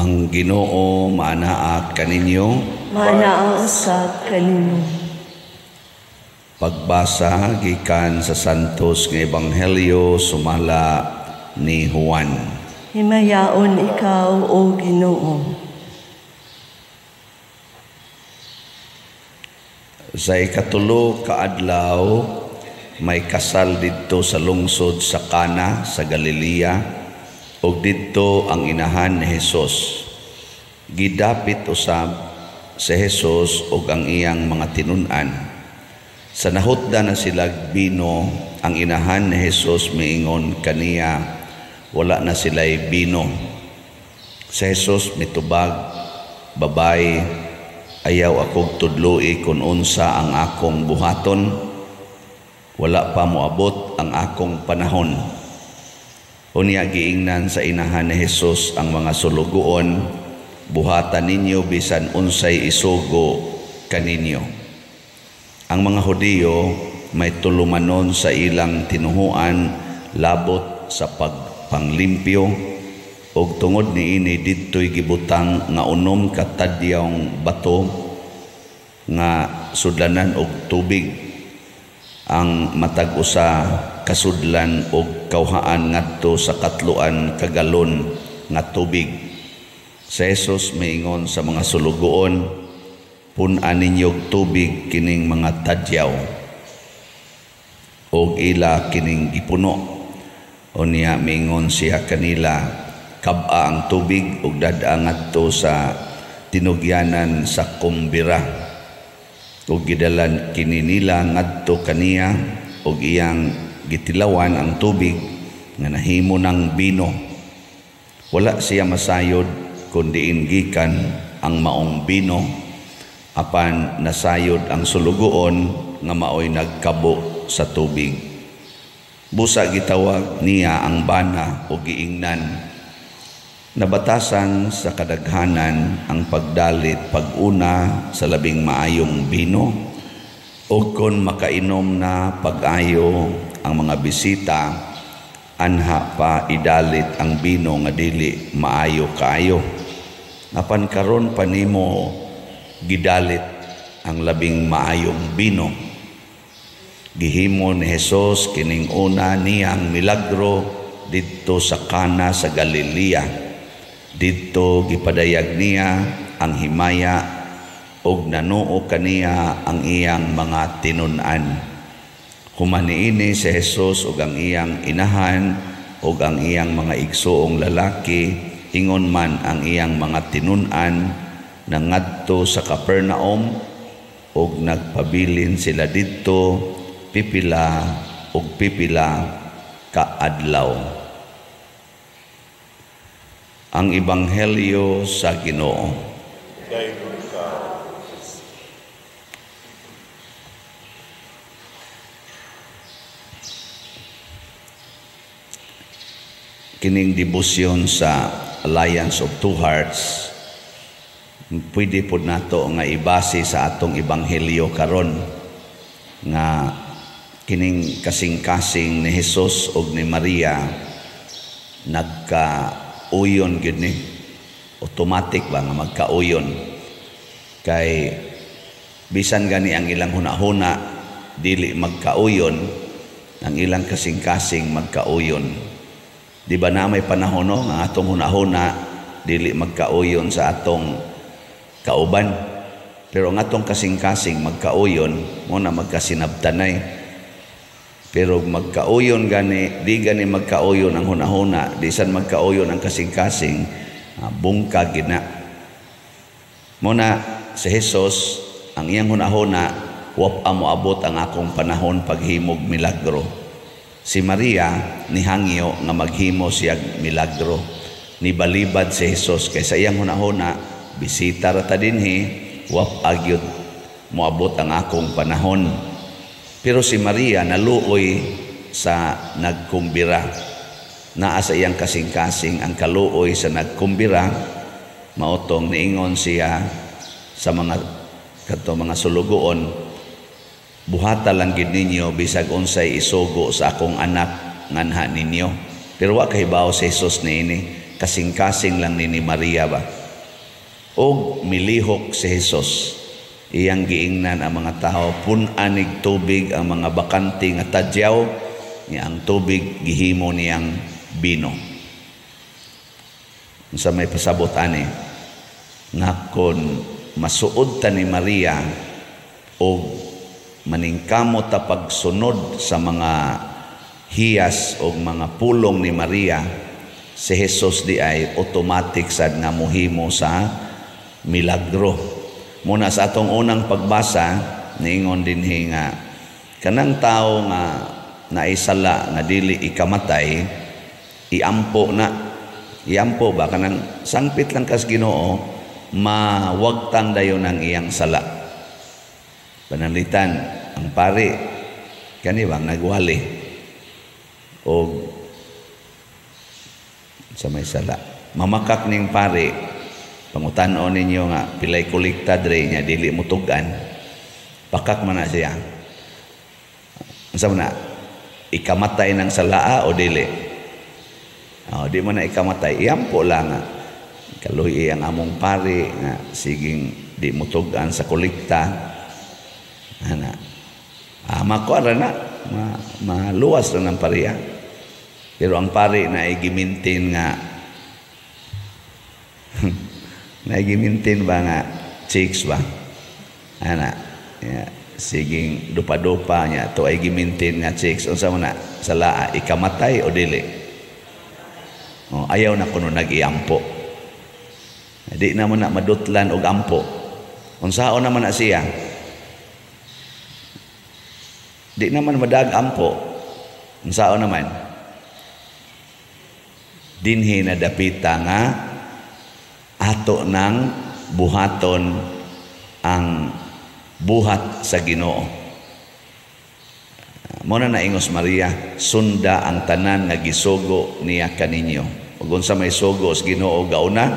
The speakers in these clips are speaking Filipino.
Ang Ginoo maanaa kaninyo. Maanaa usab kaninyo. Pagbasa gikan sa Santos nga Ebanghelyo sumala ni Juan. Himayaon ikaw, O Ginoo. Sa ikatulo ka adlaw, may kasal didto sa lungsod sa Cana sa Galilea, ug didto ang inahan ni Hesus. Gidapit usab si Hesus ug ang iyang mga tinun-an. Sa nahutda na sila bino, ang inahan ni Hesus miingon kaniya, wala na sila'y bino. Si Hesus mitubag, babay, ayaw akong tudloi kung unsa ang akong buhaton, wala pa moabot ang akong panahon. Unya giingnan sa inahan ni Hesus ang mga sulugoon, buhatan ninyo bisan unsay isugo kaninyo. Ang mga Hudiyo may tulumanon sa ilang tinuhuan labot sa pagpanglimpyo, ug tungod niini didto'y gibutang nga unom ka tadyawng bato nga sudlanan og tubig ang matag usa kasudlan og kauhaan ngadto sa katluan ka galon nga tubig. Si Hesus miingon sa mga sulugoon, pun-an ninyo tubig kining mga tadyaw og ila kining gipuno. Unya miingon siya kanila, kab-a ang tubig ug dad-a ngadto sa tinugyanan sa kumbira. Ug gidalan kini nila ngadto kaniya ug iyang gitilawan ang tubig nga nahimo ng bino. Wala siya masayod kundi gikan ang maong bino, apan nasayod ang sulugoon nga maoy nagkabo sa tubig. Busa gitawag niya ang bana o giingnan. Nabatasan sa kadaghanan ang pagdalit pag-una sa labing maayong bino, o kon makainom na pag-ayo ang mga bisita, anha pa idalit ang bino nga dili maayo kaayo. Apan karon pa nimo gidalit ang labing maayong bino. Gihimo ni Hesus kining una niyang milagro didto sa Cana sa Galilea. Dito gipadayag niya ang himaya ug nanuo kaniya ang iyang mga tinun-an. Human niini si Hesus ug ang iyang inahan ug ang iyang mga igsoong lalaki, ingon man ang iyang mga tinun-an, nangadto sa Capernaum ug nagpabilin sila didto pipila ug pipila ka adlaw. Ang Ebanghelyo sa Ginoo. Kining debosyon sa Alliance of Two Hearts, pwede po nato nga ibase sa atong Ebanghelyo karon nga kining kasing-kasing ni Hesus ug ni Maria nagka-uyon gid ni, automatic ba nga magka-uyon, kay bisan gani ang ilang hunahuna dili magka-uyon, ang ilang kasing-kasing magka-uyon. Di ba na may panahon no nga atong hunahuna dili magka-uyon sa atong kauban, pero ang atong kasing-kasing magka-uyon mo na magkasinabtanay. Pero magkauyon gani, di gani magkauyon ang hunahuna, di san magkauyon ang kasing-kasing, bungka gina. Muna si Hesus, ang iyang hunahuna, wap amo abot ang akong panahon paghimog milagro. Si Maria, nihangyo nga maghimo siyag milagro. Nibalibad si Hesus, kay sa iyang hunahuna, bisita rata dinhi, wap agyod moabot ang akong panahon. Pero si Maria naluoy sa nagkumbira. Naa sa iyang kasing-kasing ang kaluoy sa nagkumbira, maotong niingon siya sa mga sulugoon, buhata lang gid ninyo bisag unsay isugo sa akong anak nganha ninyo. Pero wa kahibaw si Hesus niini, kasing-kasing lang ni Maria ba. Og milihok si Jesus. Iyang giingnan ang mga tao, punanig tubig ang mga bakante nga tadyaw, niya ang tubig gihimo niyang bino. Sa may pasabot ani nga kon masuod ta ni Maria o maningkamot ta pagsunod sa mga hiyas o mga pulong ni Maria, si Jesus di ay automatic sad nga mohimo sa milagro. Muna sa atong unang pagbasa, niingon dinhi nga kanang tao nga naisala nga dili ikamatay, iampo ba kanang sangpit lang kas Ginoo, mawagtang dayon ang iyang sala. Pananglitan ang pari kani bang nagwali o sa may sala, mamakak ning pari, pangutan-on ninyo nga pilay kolekta dre nya dili mutugan, pakak man na siya. Unsa man na ikamatay ng salaa o dili? Di man na ikamatay, iyampo lang nga kaluhi ang among pari nga siging di mutugan sa kolekta ana. Makuara na maluwas na ng pariya. Pero ang pari na igimintin nga nagimintin ba nga chicks ba ana siging dupa-dupa niya to ay gimintin nga chicks. Unsa man na sala ikamatay o dili? Ayaw na kuno nag-iampo, di na mo na madutlan og ampo. Unsaon naman na siya, di naman madag ampo. Unsaon naman dinhi na dapita nga ato ng buhaton ang buhat sa Ginoo. Muna na ingos Maria, sunda ang tanan nga gisugo niya kaninyo. Ug unsa may sugo sa Ginoo gauna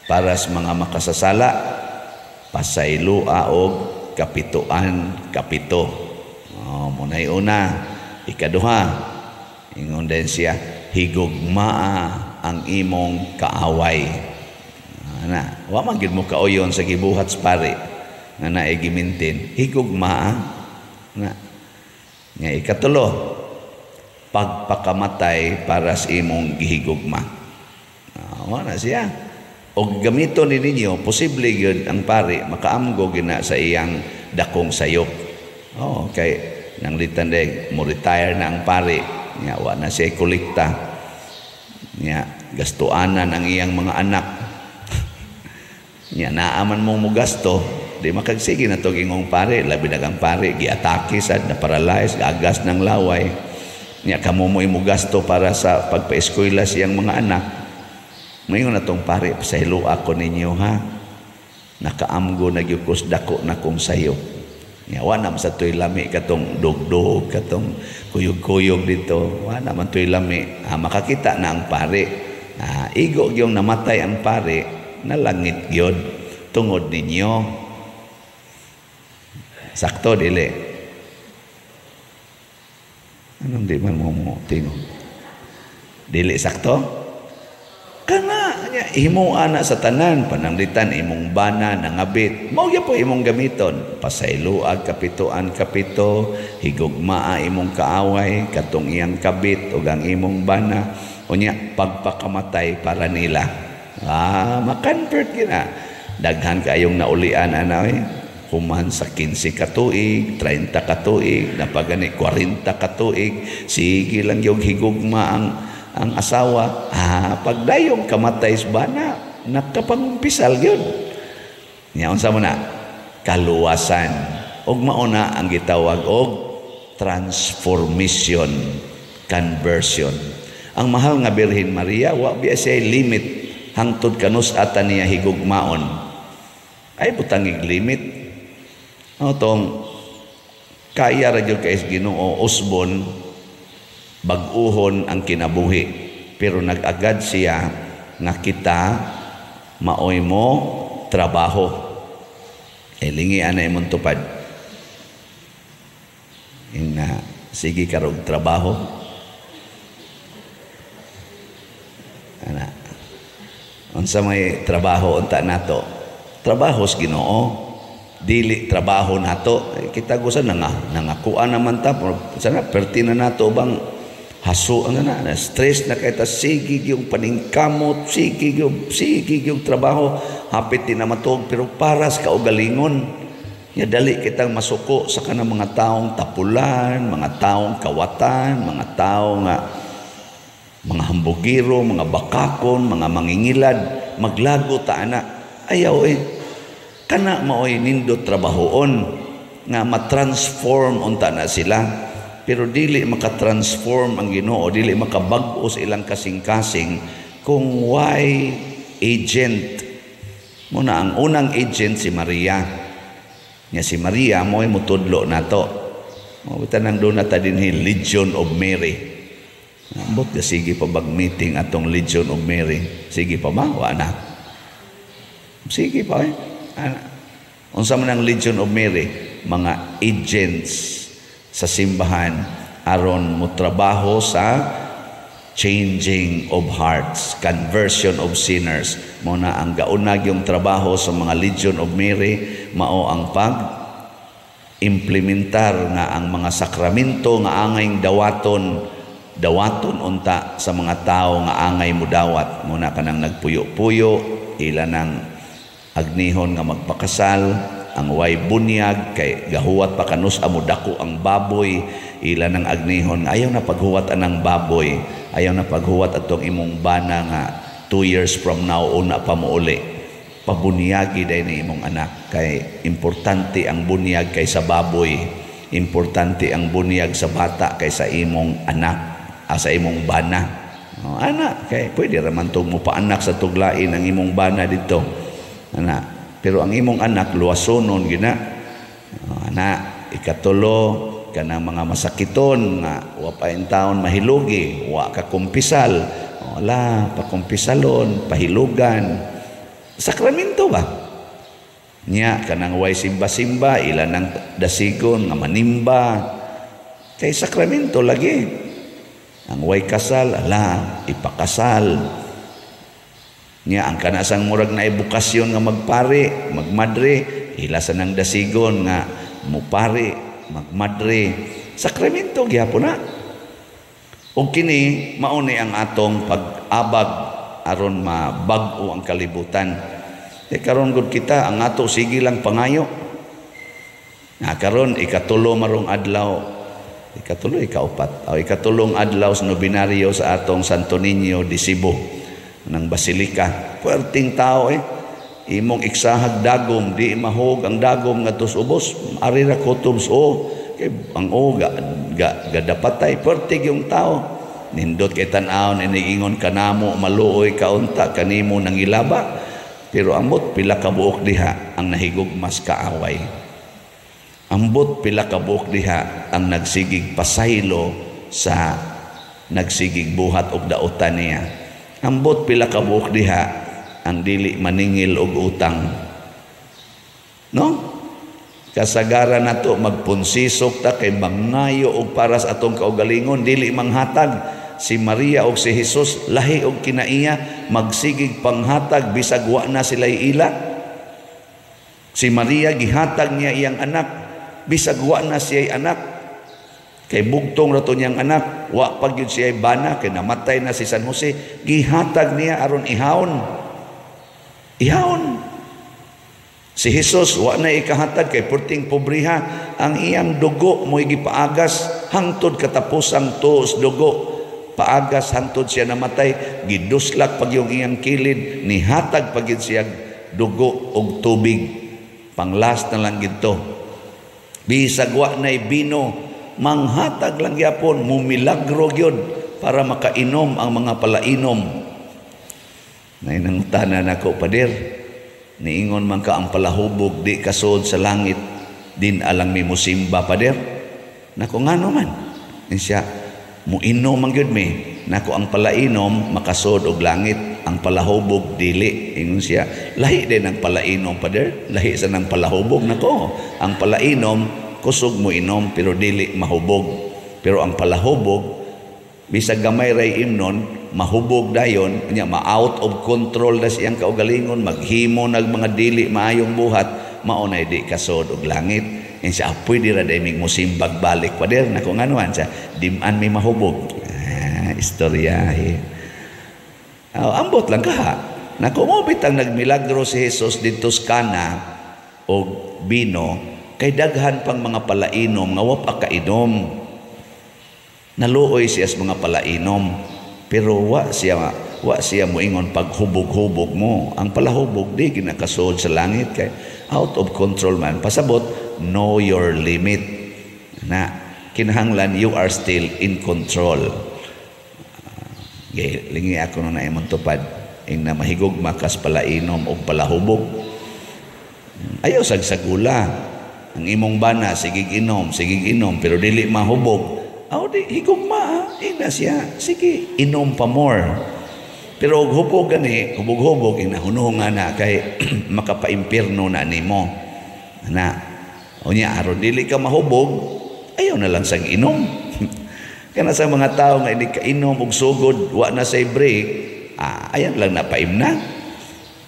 para sa mga makasasala, pasaylua og kapito. Munay una, ikaduha, ingon din siya, higugmaa ang imong kaaway. Wa man gid mo kaoyon sa gibuhat sa pari nga naay gimintin, higugmaa nga. Nga ikatulo, pagpakamatay para sa imong gihigugma. Wala siya. O gamiton ninyo, posible yun ang pari makaamgo gina sa iyang dakong sayop. Kay nang litanday mo retire na ang pari, nga wa na siya kolekta, nga gastuanan ang iyang mga anak. Nga naaman mo gasto, di makagsige na to gingong pari, labi nagang pari giatake sad na paralyze, gagas ng laway. Nga kamo mo gasto para sa pagpaeskwela siyang mga anak. Mayon na tong pari, pasaylo ako ninyo ha, nakaamgo nagyukos dako na kong sayo. Nga wa naman sa tuy lami katong dugdog, katong kuyog-kuyog dito, wa naman tuy lami. Makakita na ang pari, igo yung namatay ang pari, nalangit yun tungod ninyo. Sakto dili? Anong di man mo tingog? Dili sakto? Kana nya imo ana sa tanan, pananglitan imong bana nangabit, mao gyud po imong gamiton. Pasayloag kapito, higugmaa imong kaaway katong iyang kabit ug ang imong bana, unya pagpakamatay para nila. Makonvert gina. Daghan kayong naulian ana human sa 15 ka tuig, 30 ka tuig, napagani 40 ka tuig, sige lang yung higugma ang asawa. Pagdayong kamatay sa bana, nakapangumpisal yun. Ngayon sa muna, kaluwasan. Og mauna ang gitawag og transformation, conversion. Ang mahal nga Birhen Maria, wa biya siya limit hangtod kanus ata niya higugmaon. Ay butangig limit. Tong kaya ra gyud kay Ginoo usbon bag-uhon ang kinabuhi, pero nag-agad siya nga kita maoy mo trabaho. Lingi ana imong tupad. Sige karog trabaho. Ana unsa may trabaho unta nato, trabaho sa Ginoo, dili trabaho nato. Kita gusto nangakuan naman ta, sana perti na nato bang haso na stress na kay ta, sigig yung paningkamot, sigig yung trabaho, hapit din na matog, pero para sa kaugalingon ya dali kitang masuko sa kanang mga taong tapulan, mga taong kawatan, mga taong mga hambugiro, mga bakakon, mga mangingilad, maglago ta ana. Ayaw kana maoy nindot trabahoon nga matransform unta na sila, pero dili makatransform ang Ginoo, dili makabag-o sa ilang kasing-kasing kung why agent. Muna ang unang agent si Maria. Nya si Maria mo'y mutudlo nato. Tanang doon na ta dinhi Legion of Mary. Ambot ka sige pa bag-meeting atong Legion of Mary. Sige pa ba? Wa na. Sige pa unsa man ang Legion of Mary? Mga agents sa simbahan aron mo trabaho sa changing of hearts, conversion of sinners. Muna ang gaunag yung trabaho sa mga Legion of Mary, mao ang pag-implementar nga ang mga sakramento nga angay dawaton unta sa mga tao nga angay mudawat. Muna ka nang nagpuyo-puyo, ila ng agnihon nga magpakasal, ang way bunyag kay gahuwat pa kanus amo dako ang baboy, ila ng agnihon ayaw na paghuwat anang baboy, ayaw na paghuwat atong imong bana nga 2 years from now una pa mo uli, pabunyagi day ni imong anak. Kay importante ang bunyag kaysa baboy, importante ang bunyag sa bata kaysa imong anak, sa imong bana. Anak kay pwede raman tong mo paanak sa tuglain ang imong bana dito, anak. Pero ang imong anak luwasonon gina, anak ikatulo kanang mga masakiton nga wa pa in taon mahilugi, wa ka kumpisal, wala pa kumpisalon, pahilugan, sakramento ba nya kanang way simba-simba, ila ng dasigon nga manimba kay sakramento lagi. Ang way kasal, ala ipakasal nya. Ang kanasang murag na edukasyon nga magpare, magmadre, ila sa nang dasigon nga mupare, magmadre, sakramento gyapon na. O kini mao ni ang atong pag-abag aron mabag-o ang kalibutan. Karon gud kita ang ato sige lang pangayo. Karon ikatulo marong adlaw, ikatulo ikaupat, ikatulong adlaw sa nobinaryo sa atong Santo Niño de Cebu ng Basilika. Puerting tao imong iksahag dagom, di mahog ang dagom nga tus-ubos, ari ra kutob kay ang gadapatay puertig yung tao. Nindot kay tan-aw iniingon kanamo maluoy kaunta kanimo nang ilaba, pero ambot pila ka buok diha ang nahigugmas kaaway, ambot pila ka buok diha ang nagsigig pasaylo sa nagsigig buhat og dautan niya, ambot pila ka buok diha ang dili maningil og utang. No? Kasagaran nato magpunsisok ta kay mangayo og para sa atong kaugalingon, dili manghatag. Si Maria og si Jesus lahi og kinaiya, magsigig panghatag bisag wa na sila'y ila. Si Maria gihatag niya iyang anak bisag wa na siya'y anak, kay bugtong rato niyang anak, wa pag yun siya'y bana kay namatay na si San Jose, gihatag niya aron ihawon. Si Jesus wa na ikahatag kay purting pobriha, ang iyang dugo mo'y gipaagas hangtod katapusang tuos dugo, paagas hangtod siya namatay, giduslak pag yung iyang kilid, nihatag pag yun siya dugo og tubig, panglas na lang gito. Bisag wa na'y bino, manghatag lang yapon, mumilagro gyud para makainom ang mga palainom. Nainangutanan ako, Pader, niingon man ka ang palahubog di kasod sa langit, din alang mi musimba, Pader. Nako ngano man siya muinom man gyud mi, nako ang palainom makasod og langit, ang palahubog dili. Ingon siya lahi din ang palainom, Pader, lahi sa nang palahubog. Nako ang palainom kusog mo inom pero dili mahubog, pero ang palahubog bisag gamay ray imnon mahubog dayon, nya ma-out of control na siyang kaugalingon, maghimo nag mga dili maayong buhat, maunay di kasod og langit. Yan siya, apoy dira daymig musimbag balik pa der, na kung anuan siya, diman may mahubog. Istorya ambot lang ka na kumubit ang nagmilagro si Jesus dito sa Kana o bino, kay daghan pang mga palainom nga wa pa kainom. Naluoy siya sa mga palainom, pero wa siya moingon paghubog-hubog mo. Ang palahubog di ginakasod sa langit kay out of control man. Pasabot, know your limit. Na kinahanglan you are still in control. Lingi ako na imong tupad ing na mahigog makas palainom o palahubog. Ayaw sagsagula. Ang imong bana sigig inom, pero dili mahubog. Di higugma, ina siya. Sige, inom pa more. Pero hubog gani, hubog-hubog, inahunungan na kay makapaimpirno na nimo. Unya aron dili ka mahubog, ayaw na lang sang inom. Kana sa mga tao nga hindi kainom og sugod, wa na say break, ayan lang napaim na.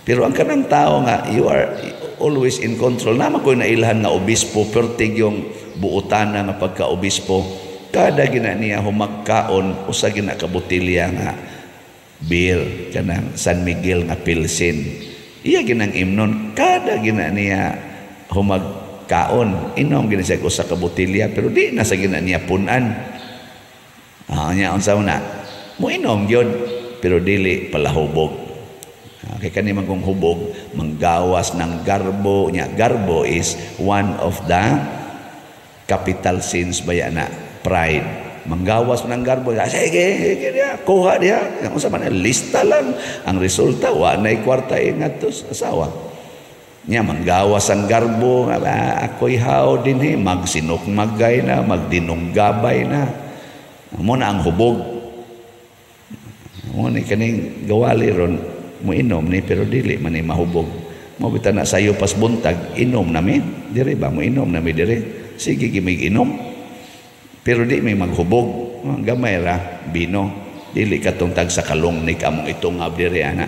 Pero ang kanang tao nga, you are always in control. Naman ko nailhan nga obispo, pertig yung buutana nga pagka-obispo. Kada gina niya humagkaon, usa gina kabutilya nga beer, kanang San Miguel nga pilsin. Iya ginang imnon, kada gina niya humagkaon, inom gina siya usa kabutilya, pero di na sa gina niya punan. Nya unsa na mo inom gyud pero dili palahubog. Kay kani man kung hubog manggawas ng garbo nya. Garbo is one of the capital sins bayana, pride. Manggawas ng garbo, sige dia kuha dia unsa man lista lang ang resulta wa nay kwarta ingat sa asawa. Nya manggawas ang garbo, ako'y haw dinhi magsinukmagay na, magdinunggabay na. Mo na ang hubog. Mo ni kaning gawali ron mo inom ni pero dili man ni mahubog. Mo bitan na sayo pas buntag inom nami dire ba mo inom nami dire. Sige gimig inom. Pero di may maghubog. Gamay ra bino. Dili katong tag sa kalong ni kamong itungab dire ana.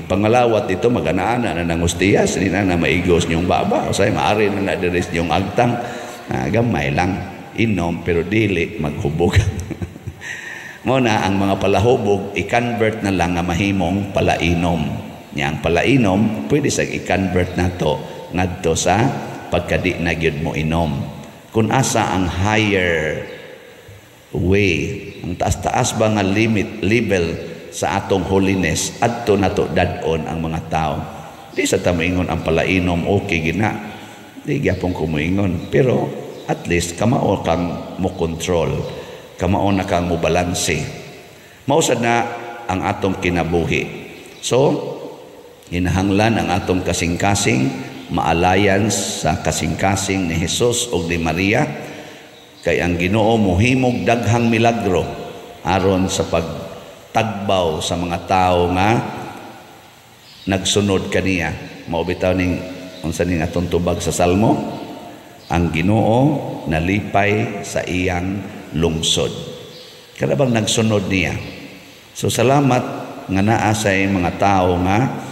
Pangmalawat ito maganaana na ng ustiyas di na maigos niyong baba. Usay maari na dire niyong agtang. Gamay lang. Inom pero dili maghubog. Muna ang mga palahubog i-convert na lang nga mahimong palainom. Nya ang palainom pwede sa i-convert nato ngadto sa pagkadi na gyud mo inom. Kung asa ang higher way, ang taas-taas ba nga level sa atong holiness adto nato dadon ang mga tao. Di sa tamoingon ang palainom okay gina. Di gyapon ko moingon pero at least kamao kang mo control, kamao na kang mo balanse. Mausad na ang atong kinabuhi. So, hinahanglan ang atong kasing-kasing maalayan sa kasing-kasing ni Jesus o ni Maria, kay ang Ginoo mohimog daghang milagro aron sa pagtagbaw sa mga tao nga nagsunod kaniya. Mao bitaw ning unsa ning atong tubag sa Salmo, ang Ginoo nalipay sa iyang lungsod. Kada bang nagsunod niya. So salamat nga naa sa mga tao nga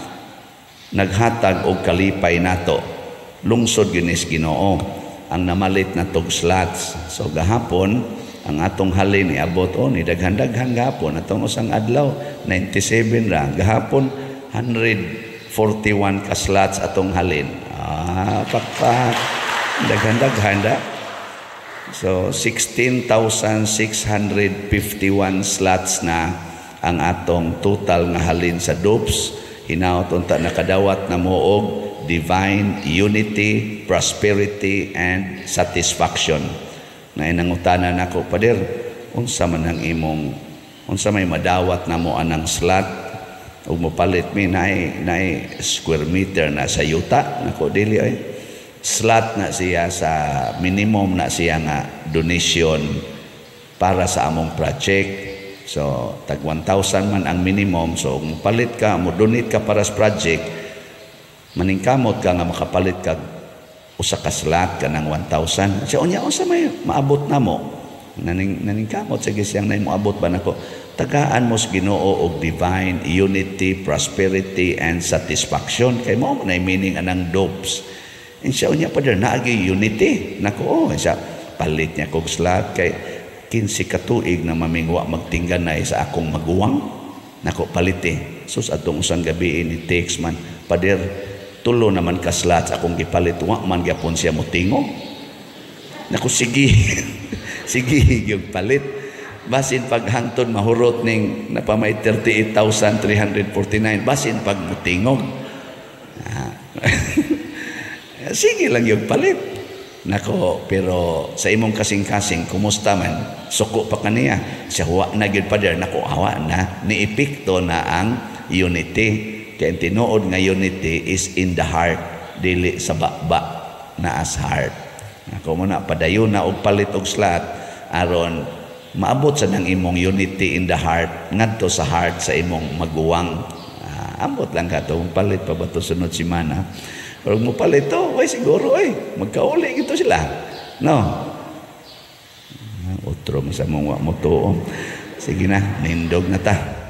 naghatag og kalipay nato. Lungsod ginis Ginoo ang namalit na tog slots. So gahapon ang atong halin iabot ni daghan-daghan gahapon atong usang adlaw 97 ra, gahapon 141 ka slots atong halin. Pakpak daghan-daghan da. So 16,651 slots na ang atong total nga halin sa dopes. Hinaot unta nakadawat na moog divine unity, prosperity and satisfaction. Na inangutanan nako, Pader, unsa man ang imong unsa may madawat na mo anang slot ug mopalit mi nay square meter na sa yuta nako dili ay slot na siya sa minimum na siya nga donation para sa among project. So tag 1,000 man ang minimum. So kung palit ka mo donate ka para sa project, maningkamot ka nga makapalit ka usa ka slot ka ng 1,000. Siya unya unsa may maabot na mo naning kamot sa gisiyang na moabot ba nako, tagaan mo sa Ginoo og divine unity, prosperity and satisfaction. Kay mo na meaning anang dopes. Insya unya pa der naagi unity nako, siya palit niya kog slat kay 15 ka tuig na mamingwa magtingganay sa akong maguwang nako paliti. Sus atong usang gabi ni text man pader tulo naman ka slots akong gipalit, wa man gyapon siya motingog. Naku sige. Sige yung palit. Basin paghangton mahurot ning napamay 38,349 basin pag mutingog. Sige lang yung palit. Nako, pero sa imong kasing-kasing kumusta man? Suko pa kaniya. Siya wa na gyud pa der, nako awa na niipikto na ang unity. Kaya tinuod nga unity is in the heart, dili sa baba na as heart. Ako mo na padayon na og palit og slat aron maabot sa nang imong unity in the heart ngadto sa heart sa imong maguwang. Ambot lang ka to palit pa ba to sunod semana. Or mo palit to, oy siguro magkauli gito sila. No. Otro mo sa mga mo to. Sige na, nindog na ta.